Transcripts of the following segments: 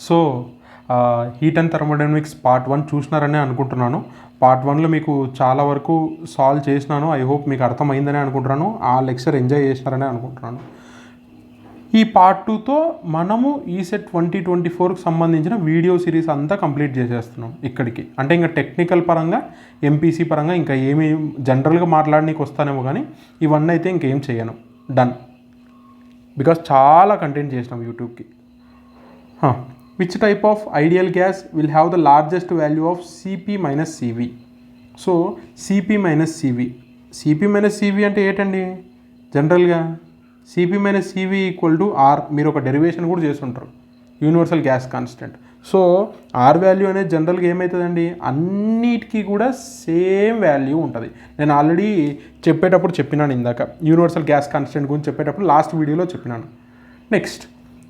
So heat and thermodynamics part 1 చూసినారని అనుకుంటున్నాను. Part 1లో మీకు చాలా వరకు సాల్వ్ చేసినాను. ఐ హోప్ మీకు అర్థమైందని అనుకుంటున్నాను. ఆ లెక్చర్ ఎంజాయ్ చేసినారని అనుకుంటున్నాను. ఈ పార్ట్ 2తో మనము ఈసెట్ 2024కి సంబంధించిన వీడియో సిరీస్ అంతా కంప్లీట్ చేసేస్తున్నాం ఇక్కడికి. అంటే ఇంకా టెక్నికల్ పరంగా ఎంపీసీ పరంగా ఇంకా ఏమి జనరల్గా మాట్లాడనీకి వస్తానేమో, కానీ ఇవన్నీ అయితే ఇంకేం చేయను. డన్. బికాస్ చాలా కంటెంట్ చేసినాం యూట్యూబ్కి. Which type of ideal gas will have the largest value of CP minus CV. So CP minus CV అంటే ఏంటండి? జనరల్గా CP minus CV equal to R. మీరు ఒక డెరివేషన్ కూడా చేస్తుంటారు, universal gas constant. So R value అనేది జనరల్గా ఏమవుతుందండి? అన్నిటికీ కూడా సేమ్ వాల్యూ ఉంటుంది. నేను ఆల్రెడీ చెప్పేటప్పుడు చెప్పినాను, ఇందాక యూనివర్సల్ గ్యాస్ కాన్స్టెంట్ గురించి చెప్పేటప్పుడు లాస్ట్ వీడియోలో చెప్పినాను. Next,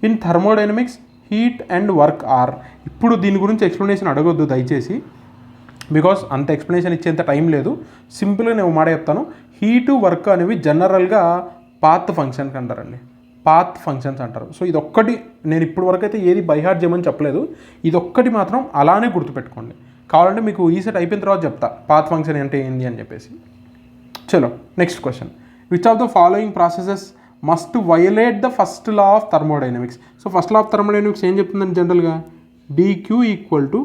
in thermodynamics heat and work or. ఇప్పుడు దీని గురించి ఎక్స్ప్లెనేషన్ అడగొద్దు దయచేసి, బికాస్ అంత ఎక్స్ప్లెనేషన్ ఇచ్చేంత టైం లేదు. సింపుల్గా నేను మాట చెప్తాను. హీటు వర్క్ అనేవి జనరల్గా పాత్ ఫంక్షన్స్ అంటారండి, పాత్ ఫంక్షన్స్ అంటారు. సో ఇదొక్కటి నేను ఇప్పుడు వరకు అయితే ఏది బైహార్ట్ చేయమని చెప్పలేదు. ఇదొక్కటి మాత్రం అలానే గుర్తుపెట్టుకోండి. కావాలంటే మీకు ఈసెట్ అయిపోయిన తర్వాత చెప్తా పాత్ ఫంక్షన్ అంటే ఏంది అని చెప్పేసి. చలో next question. Which of the following processes must violate the first law of thermodynamics. So first law of thermodynamics ఏం చెప్తుందండి? జనరల్గా dQ equal to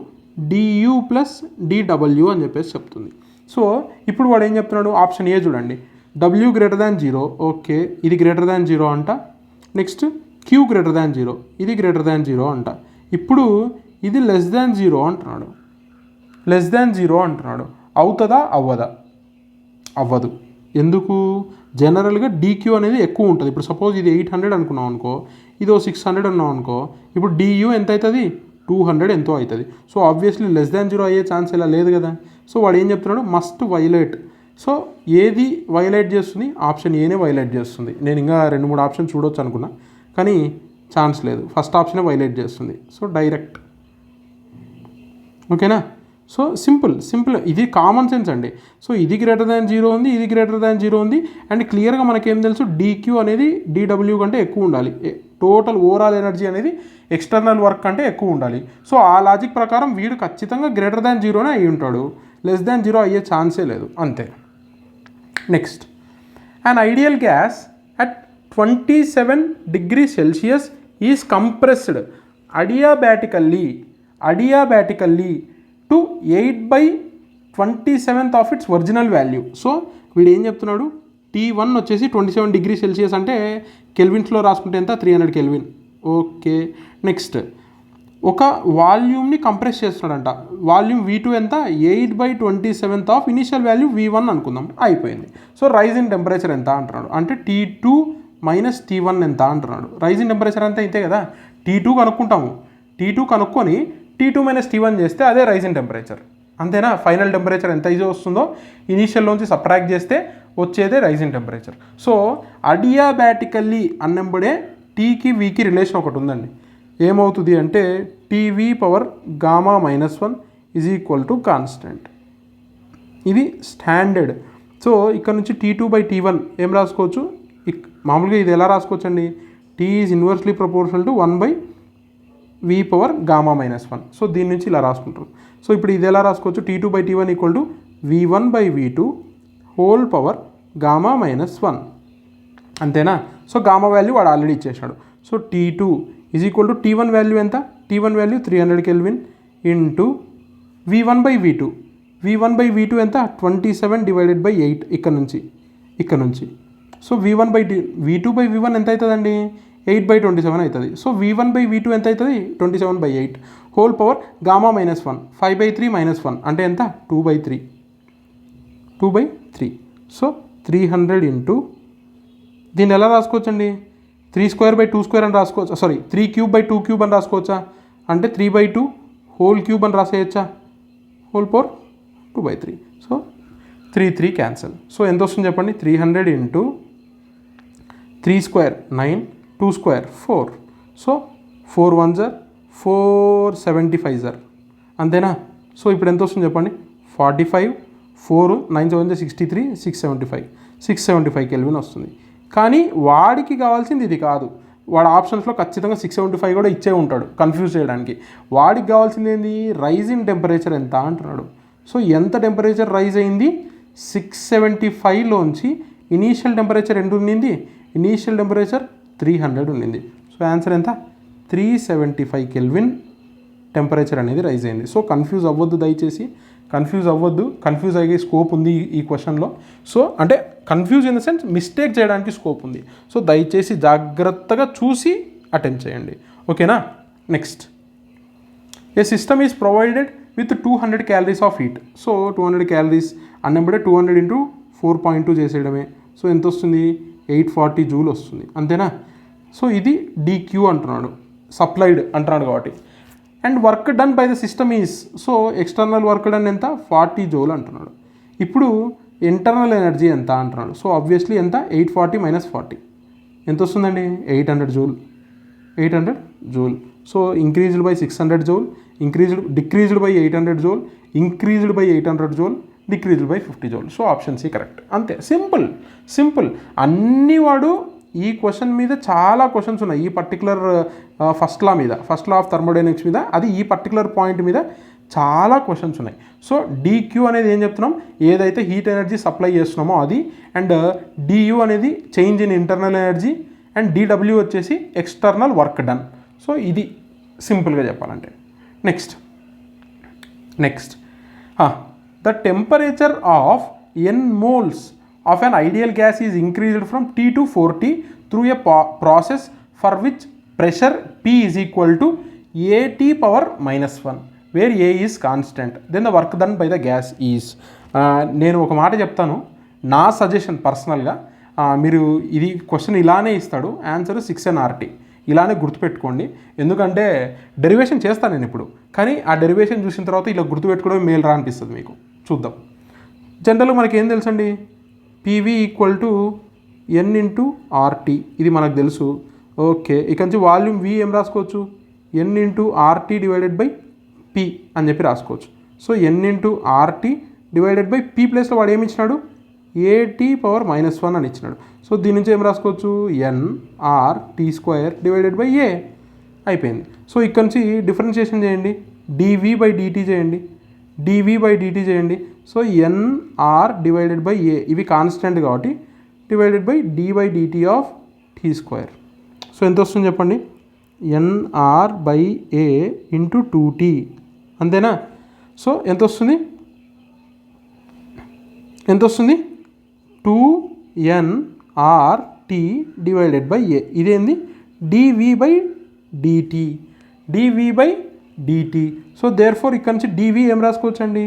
dU plus డిడబ్ల్యూ అని చెప్పేసి చెప్తుంది. సో ఇప్పుడు వాడు ఏం చెప్తున్నాడు? ఆప్షన్ ఏ చూడండి, డబ్ల్యూ గ్రేటర్ దాన్ 0. ఓకే, ఇది గ్రేటర్ దాన్ 0 అంట. నెక్స్ట్ క్యూ గ్రేటర్ దాన్ 0, ఇది గ్రేటర్ దాన్ 0 అంట. ఇప్పుడు ఇది లెస్ దాన్ 0 అంటున్నాడు. లెస్ దాన్ 0 అంటున్నాడు. అవుతుందా? అవ్వదా? అవ్వదు. ఎందుకు? జనరల్గా డీక్యూ అనేది ఎక్కువ ఉంటుంది. ఇప్పుడు సపోజ్ ఇది 800 అనుకున్నాం అనుకో, ఇది 600 అన్నాం అనుకో, ఇప్పుడు డియూ ఎంత అవుతుంది? 200 ఎంతో అవుతుంది. సో ఆబ్వియస్లీ లెస్ దాన్ 0 అయ్యే ఛాన్స్ ఇలా లేదు కదా. సో వాడు ఏం చెప్తున్నాడు? Must violate. సో ఏది వైలేట్ చేస్తుంది? ఆప్షన్ ఏనే వైలేట్ చేస్తుంది. నేను ఇంకా 2-3 ఆప్షన్ చూడొచ్చు అనుకున్నా, కానీ ఛాన్స్ లేదు. ఫస్ట్ ఆప్షనే వైలేట్ చేస్తుంది. So direct. ఓకేనా? సో సింపుల్ ఇది కామన్ సెన్స్ అండి. సో ఇది గ్రేటర్ దాన్ 0 ఉంది, ఇది గ్రేటర్ దాన్ 0 ఉంది. అండ్ క్లియర్గా మనకేం తెలుసు? డీక్యూ అనేది డిడబ్ల్యూ కంటే ఎక్కువ ఉండాలి. టోటల్ ఓవరాల్ ఎనర్జీ అనేది ఎక్స్టర్నల్ వర్క్ కంటే ఎక్కువ ఉండాలి. సో ఆ లాజిక్ ప్రకారం వీడు ఖచ్చితంగా గ్రేటర్ దాన్ 0నే అయ్యి ఉంటాడు. లెస్ దాన్ 0 అయ్యే ఛాన్సే లేదు. అంతే. Next, an ideal gas at 27 degrees Celsius is compressed adiabatically to 8/27th of its original value. So వీడు ఏం చెప్తున్నాడు? T1 వచ్చేసి 27 డిగ్రీ సెల్సియస్ అంటే కెల్విన్స్లో రాసుకుంటే ఎంత? 300 కెల్విన్. ఓకే, నెక్స్ట్ ఒక వాల్యూమ్ని కంప్రెస్ చేస్తున్నాడంట. వాల్యూమ్ V2 ఎంత? 8/27th of initial value V1 అనుకుందాం. అయిపోయింది. సో రైజ్ ఇన్ టెంపరేచర్ ఎంత అంటున్నాడు? అంటే T2 మైనస్ T1 ఎంత అంటున్నాడు. రైజ్ ఇన్ టెంపరేచర్ అంతా ఇంతే కదా. T2 కనుక్కుంటాము. T2 కనుక్కొని T2 మైనస్ T1 చేస్తే అదే రైజ్ ఇన్ టెంపరేచర్. అంతేనా? ఫైనల్ టెంపరేచర్ ఎంత అయితే వస్తుందో ఇనీషియల్లోంచి సబ్ట్రాక్ట్ చేస్తే వచ్చేదే రైజ్ ఇన్ టెంపరేచర్. సో అడియాబాటికల్లీ అన్నప్పుడే టీకి వీకి రిలేషన్ ఒకటి ఉందండి. ఏమవుతుంది అంటే TV power gamma -1 is equal to constant. ఇది స్టాండర్డ్. సో ఇక్కడ నుంచి T2/T1 ఏం రాసుకోవచ్చు? మామూలుగా ఇది ఎలా రాసుకోవచ్చు అండి? T is inversely proportional to 1/V power gamma -1. So దీని నుంచి ఇలా రాసుకుంటారు. సో ఇప్పుడు ఇది ఎలా రాసుకోవచ్చు? T2/T1 equal to V1/V2 whole power gamma -1. అంతేనా? సో గామా వాల్యూ వాడు ఆల్రెడీ ఇచ్చేసాడు. So T2 is equal to T1 value ఎంత? T1 value 300 kelvin into V1/V2. V1/V2 ఎంత? 27/8 ఇక్కడ నుంచి. సో V2/V1 ఎంత అవుతుందండి? 8/27 అవుతుంది. సో V1/V2 ఎంత అవుతుంది? 27/8 హోల్ పవర్ గామా -1 5/3 -1 అంటే ఎంత? 2/3. సో 300 ఇంటూ దీన్ని ఎలా రాసుకోవచ్చండి? 3² అని రాసుకోవచ్చా? సారీ, 3³ అని రాసుకోవచ్చా? అంటే 3/2 హోల్ క్యూబ్ అని రాసేయచ్చా? Whole power 2/3. So 3 cancel. So ఎంత వస్తుంది చెప్పండి? 300 ఇంటూ 3² 9, 2² 4. So 4 1s 475 sir. అంతేనా? సో ఇప్పుడు ఎంత వస్తుంది చెప్పండి? 45 4 9 7 63 675 కెల్విన్ వస్తుంది. కానీ వాడికి కావాల్సింది ఇది కాదు. వాడు ఆప్షన్స్లో ఖచ్చితంగా 675 కూడా ఇచ్చే ఉంటాడు కన్ఫ్యూజ్ చేయడానికి. వాడికి కావాల్సింది ఏంది, రైజ్ ఇన్ టెంపరేచర్ ఎంత అంటున్నాడు. సో ఎంత టెంపరేచర్ రైజ్ అయింది, 675లోంచి ఇనీషియల్ టెంపరేచర్ ఎంత ఉండింది, ఇనీషియల్ టెంపరేచర్ 300 ఉండింది. సో ఆన్సర్ ఎంత, 375 కెల్విన్ టెంపరేచర్ అనేది రైజ్ అయింది. సో కన్ఫ్యూజ్ అవ్వద్దు, దయచేసి కన్ఫ్యూజ్ అవ్వద్దు. కన్ఫ్యూజ్ అయ్యే స్కోప్ ఉంది ఈ క్వశ్చన్లో. సో అంటే confuse in the sense mistake చేయడానికి స్కోప్ ఉంది. సో దయచేసి జాగ్రత్తగా చూసి అటెంప్ట్ చేయండి, ఓకేనా. Next, a system is provided with 200 calories of heat. So 200 calories అన్నప్పుడే 200 × 4.2 చేసేయడమే. సో ఎంత వస్తుంది, 840 జూల్ వస్తుంది, అంతేనా. సో ఇది DQ అంటున్నాడు, సప్లైడ్ అంటున్నాడు కాబట్టి. And work done by the system is, so external work done ఎంత, 40 జూల్ అంటున్నాడు. ఇప్పుడు ఇంటర్నల్ ఎనర్జీ ఎంత అంటున్నాడు. సో ఆబ్వియస్లీ ఎంత, 840 - 40 ఎంత వస్తుందండి, 800 joule, 800 joule. So increased by 600 joule, decreased by 800 joule, increased by 800 joule, decreased by 50 joule. So option C correct, అంతే, simple. అన్నీ వాడు ఈ క్వశ్చన్ మీద చాలా క్వశ్చన్స్ ఉన్నాయి. ఈ particular first law of thermodynamics మీద, అది ఈ పర్టికులర్ పాయింట్ మీద చాలా క్వశ్చన్స్ ఉన్నాయి. సో DQ అనేది ఏం చెప్తున్నాం, ఏదైతే హీట్ ఎనర్జీ సప్లై చేస్తున్నామో అది, అండ్ DU అనేది change in internal energy, and DW వచ్చేసి ఎక్స్టర్నల్ వర్క్ డన్. సో ఇది సింపుల్గా చెప్పాలంటే. Next the temperature of n moles of an ideal gas is increased from T to 4T through a process for which pressure P is equal to AT power -1 where A is constant. Then the work done by the gas is. నేను ఒక మాట చెప్తాను, నా suggestion పర్సనల్గా, మీరు ఇది question ఇలానే ఇస్తాడు, ఆన్సర్ 6nRT ఇలానే గుర్తుపెట్టుకోండి. ఎందుకంటే డెరివేషన్ చేస్తాను నేను ఇప్పుడు, కానీ ఆ డెరివేషన్ చూసిన తర్వాత ఇలా గుర్తుపెట్టుకోవడం మేలు రా అనిపిస్తుంది మీకు. చూద్దాం. జనరల్గా మనకి ఏం తెలుసండి, PV = N × RT, ఇది మనకు తెలుసు. ఓకే, ఇక నుంచి వాల్యూమ్ V ఏం రాసుకోవచ్చు, N × RT / P అని చెప్పి రాసుకోవచ్చు. సో N × RT / P ప్లేస్లో వాడు ఏమి ఇచ్చినాడు, AT power -1 అని ఇచ్చినాడు. సో దీని నుంచి ఏం రాసుకోవచ్చు, nRT² / A అయిపోయింది. సో ఇక్కడ నుంచి డిఫరెన్షియేషన్ చేయండి, dV/dt చేయండి, dV/dt చేయండి. సో nR / A ఇవి కాన్స్టెంట్ కాబట్టి /d/dt ఆఫ్ T². సో ఎంత వస్తుంది చెప్పండి, nR/A × 2T, అంతేనా. సో ఎంత వస్తుంది 2nRT / A. ఇదేంది, dV/dt. సో దేర్ ఫోర్ ఇక్కడ నుంచి dV ఏం రాసుకోవచ్చండి,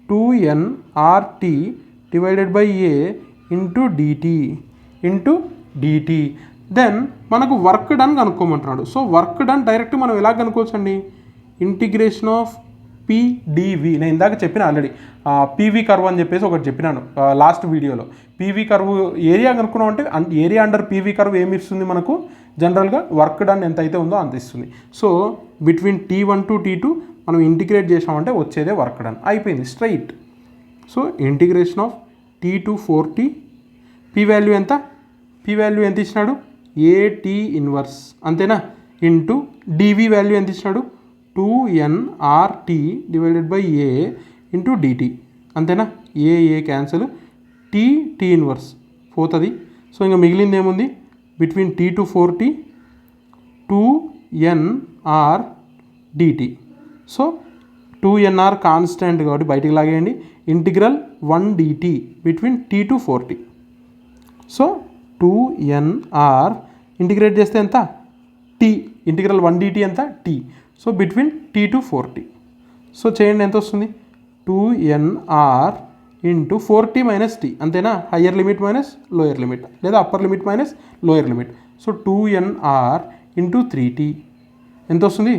2nRT / A × dt. దెన్ మనకు వర్క్ డన్ కనుక్కోమంటున్నాడు. సో వర్క్ డన్ డైరెక్ట్ మనం ఎలా కనుక్కోవచ్చండి, ఇంటిగ్రేషన్ ఆఫ్ PdV. నేను ఇందాక చెప్పిన ఆల్రెడీ PV కర్వ్ అని చెప్పేసి ఒకటి చెప్పినాను లాస్ట్ వీడియోలో. PV కర్వ్ ఏరియా కనుక్కున్నాం అంటే ఏరియా అండర్ PV కర్వ్ ఏమి ఇస్తుంది మనకు, జనరల్గా వర్క్ డన్ ఎంత అయితే ఉందో అంత ఇస్తుంది. So between T1 to T2 మనం ఇంటిగ్రేట్ చేసామంటే వచ్చేదే వర్క్ డన్, అయిపోయింది straight. So integration of T to 4T, P value ఎంత ఇచ్చినాడు, AT ఇన్వర్స్, అంతేనా, ఇంటూ dV వాల్యూ ఎంత ఇచ్చినాడు, 2nRT / A × dt, అంతేనా. ఏ క్యాన్సల్, T ఇన్వర్స్ పోతుంది. సో ఇంకా మిగిలింది ఏముంది, between T to 4T 2nR dt. So 2nR constant కాబట్టి బయటికి లాగేయండి, integral 1 dt between T to 4T. So 2nR integrate చేస్తే ఎంత, T, ఇంటిగ్రల్ 1 dt ఎంత, T. So between T to 4T. So చేయండి, ఎంత వస్తుంది, 2nR × 4T - T, అంతేనా. Higher limit minus lower limit, లేదా upper limit minus lower limit. So 2nR × 3T ఎంత వస్తుంది,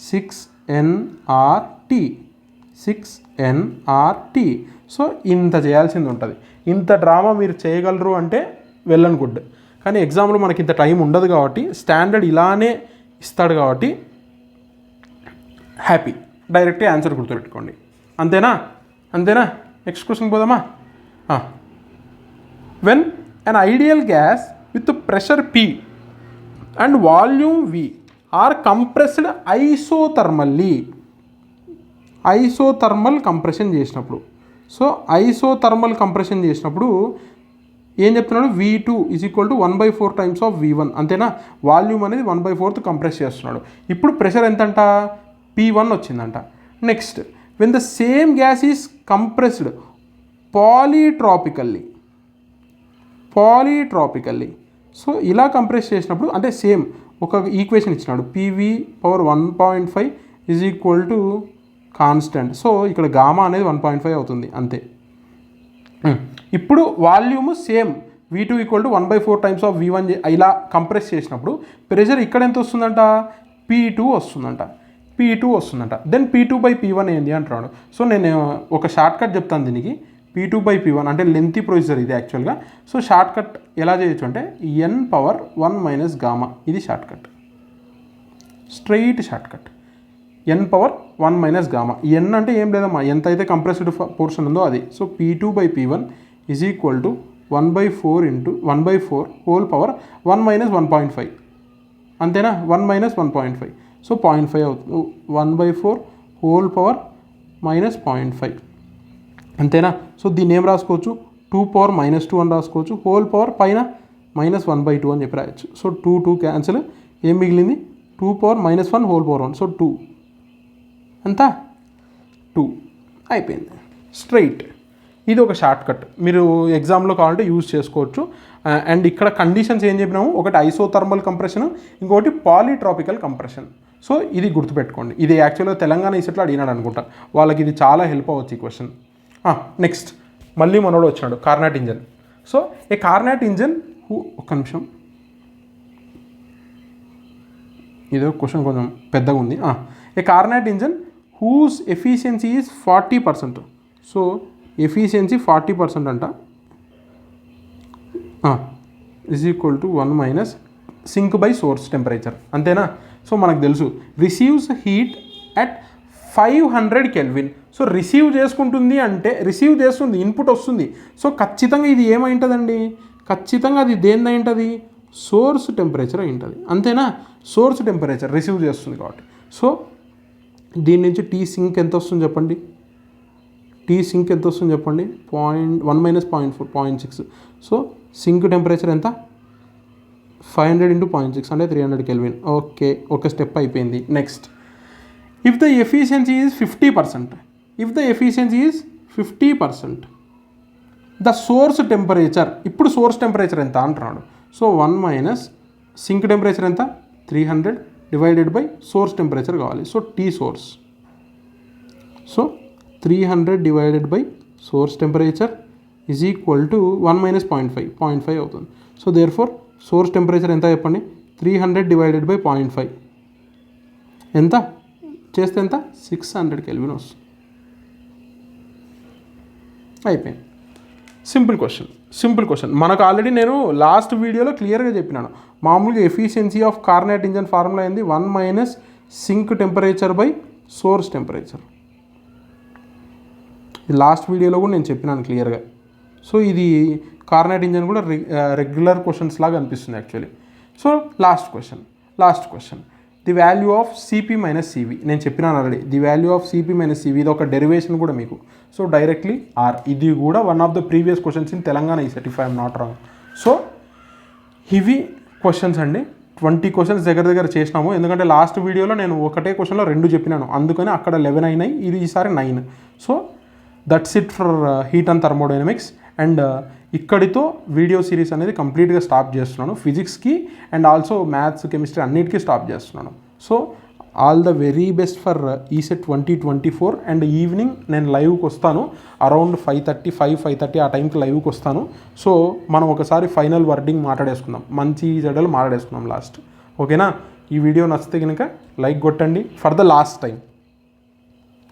6nRT. సో ఇంత చేయాల్సింది ఉంటుంది. ఇంత డ్రామా మీరు చేయగలరు అంటే వెల్ అండ్ గుడ్. కానీ ఎగ్జామ్లో మనకి ఇంత టైం ఉండదు కాబట్టి, స్టాండర్డ్ ఇలానే ఇస్తాడు కాబట్టి హ్యాపీ, డైరెక్ట్గా ఆన్సర్ గుర్తుపెట్టుకోండి, అంతేనా. నెక్స్ట్ క్వశ్చన్ పోదామా. When an ideal gas with pressure P and volume V are compressed isothermal compression చేసినప్పుడు. సో ఐసోథర్మల్ కంప్రెషన్ చేసినప్పుడు ఏం చెప్తున్నాడు, V2 = 1/4 టైమ్స్ ఆఫ్ V1, అంతేనా. వాల్యూమ్ అనేది 1/4 కంప్రెస్ చేస్తున్నాడు. ఇప్పుడు ప్రెషర్ ఎంతంట, P1 వచ్చిందంట. Next, when the same gas is compressed polytropically, so ఇలా కంప్రెస్ చేసినప్పుడు అంటే సేమ్ ఒక ఈక్వేషన్ ఇచ్చినాడు, PV/1.5 = కాన్స్టెంట్. సో ఇక్కడ గామా అనేది 1.5 అవుతుంది అంతే. ఇప్పుడు volume same V2 = 1/4 times of V1 ఇలా కంప్రెస్ చేసినప్పుడు ప్రెషర్ ఇక్కడ ఎంత వస్తుందంట, P2 వస్తుందంట. దెన్ P2/P1 ఏంది అంటున్నాడు. సో నేను ఒక షార్ట్ కట్ చెప్తాను దీనికి. P2/P1 అంటే లెంతీ ప్రొసీజర్ ఇది యాక్చువల్గా. సో షార్ట్ కట్ ఎలా చేయొచ్చు అంటే n⁻1 - గామా, ఇది short cut, straight short cut. n⁻1 - gamma. n అంటే ఏం లేదమ్మా, ఎంత అయితే కంప్రెస్డ్ పోర్షన్ ఉందో అది. సో P2/P1 = 1/4 హోల్ పవర్ 1 - 1.5, అంతేనా. 1 - 1.5, సో 0.5 అవుతుంది. 1/4 హోల్ పవర్ -0.5, అంతేనా. సో దీన్ని ఏం రాసుకోవచ్చు, 2⁻−2 అని రాసుకోవచ్చు. హోల్ పవర్ పైన -1/2 అని చెప్పి రాయొచ్చు. సో 2 క్యాన్సిల్, ఏం మిగిలింది, 2⁻−1 హోల్ పవర్ 1, సో 2 ఎంత, 2 అయిపోయింది, స్ట్రైట్. ఇది ఒక షార్ట్ కట్, మీరు ఎగ్జామ్లో కావాలంటే యూజ్ చేసుకోవచ్చు. అండ్ ఇక్కడ కండిషన్స్ ఏం చెప్పినాము, ఒకటి ఐసోథర్మల్ కంప్రెషన్, ఇంకొకటి పాలీట్రాపికల్ కంప్రెషన్. సో ఇది గుర్తుపెట్టుకోండి. ఇది యాక్చువల్గా తెలంగాణ ఈసెట్లో అడిగినాడు అనుకుంటా, వాళ్ళకి ఇది చాలా హెల్ప్ అవ్వచ్చు ఈ క్వశ్చన్. నెక్స్ట్ మళ్ళీ మనోడు వచ్చాడు, Carnot engine. So a Carnot engine ఒక్క నిమిషం, ఇదో క్వశ్చన్ కొంచెం పెద్దగా ఉంది. A Carnot engine whose efficiency is 40%. So efficiency 40% అంట, =1 - సింక్ బై సోర్స్ టెంపరేచర్, అంతేనా. సో మనకు తెలుసు receives heat at 500 Kelvin. So receive చేసుకుంటుంది అంటే రిసీవ్ చేస్తుంది, ఇన్పుట్ వస్తుంది. సో ఖచ్చితంగా ఇది ఏమైంటుందండి, ఖచ్చితంగా అది దేని అయింటుంది, సోర్స్ టెంపరేచర్ అయింటుంది, అంతేనా. సోర్స్ టెంపరేచర్ రిసీవ్ చేస్తుంది కాబట్టి. సో దీని నుంచి T సింక్ ఎంత వస్తుంది చెప్పండి, T₀ ఎంత వస్తుంది చెప్పండి, 1 - 0.4, 0.6. సో సింక్ టెంపరేచర్ ఎంత, 500 × 0.6 అంటే 300 Kelvin. ఓకే, ఒక స్టెప్ అయిపోయింది. Next, if the efficiency is 50%, the source temperature, ఇప్పుడు సోర్స్ టెంపరేచర్ ఎంత అంటున్నాడు. సో 1 - సింక్ టెంపరేచర్ ఎంత, 300 / సోర్స్ టెంపరేచర్ కావాలి. So T source, so 300 / source temperature = 1 - 0.5 అవుతుంది. సో దేర్ఫోర్ సోర్స్ టెంపరేచర్ ఎంత చెప్పండి, 300 / 0.5 ఎంత చేస్తే ఎంత, 600 Kelvin వస్తుంది. అయిపోయింది, సింపుల్ క్వశ్చన్. మనకు ఆల్రెడీ నేను లాస్ట్ వీడియోలో క్లియర్గా చెప్పినాను. మామూలుగా efficiency of Carnot engine formula ఏంది, 1 - sink temperature by source temperature. ఇది లాస్ట్ వీడియోలో కూడా నేను చెప్పినాను క్లియర్గా. సో ఇది కార్నాట్ ఇంజన్ కూడా రెగ్యులర్ క్వశ్చన్స్ లాగా అనిపిస్తుంది actually. So last question, the value of CP - CV. నేను చెప్పినాను already, the value of CP - CV, ఇది ఒక డెరివేషన్ కూడా మీకు. సో డైరెక్ట్లీ R, ఇది కూడా one of the previous questions in Telangana ECET, if I'm not wrong. So ఇవి questions అండి, 20 క్వశ్చన్స్ దగ్గర చేసినాము. ఎందుకంటే లాస్ట్ వీడియోలో నేను ఒకటే క్వశ్చన్లో 2 చెప్పినాను, అందుకని అక్కడ 11 అయినాయి, ఇది ఈసారి 9. So that's it for heat and thermodynamics. And ఇక్కడితో వీడియో సిరీస్ అనేది కంప్లీట్గా స్టాప్ చేస్తున్నాను. ఫిజిక్స్కి అండ్ ఆల్సో మ్యాథ్స్, కెమిస్ట్రీ అన్నిటికీ స్టాప్ చేస్తున్నాను. So all the very best for ECET 2024. And evening నేను లైవ్కి వస్తాను, అరౌండ్ 5:30 ఆ టైంకి లైవ్కి వస్తాను. సో మనం ఒకసారి ఫైనల్ వర్డింగ్ మాట్లాడేసుకుందాం, మంచి చెడ్డలు మాట్లాడేసుకుందాం లాస్ట్. ఓకేనా. ఈ వీడియో నచ్చితే కనుక లైక్ కొట్టండి ఫర్ ద లాస్ట్ టైం.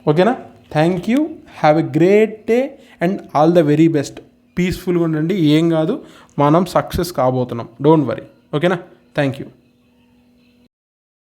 ఓకేనా. Thank you, have a great day and all the very best. పీస్ఫుల్గా ఉండండి, ఏం కాదు, మనం సక్సెస్ కాబోతున్నాం, డోంట్ వరీ. ఓకేనా. Thank you.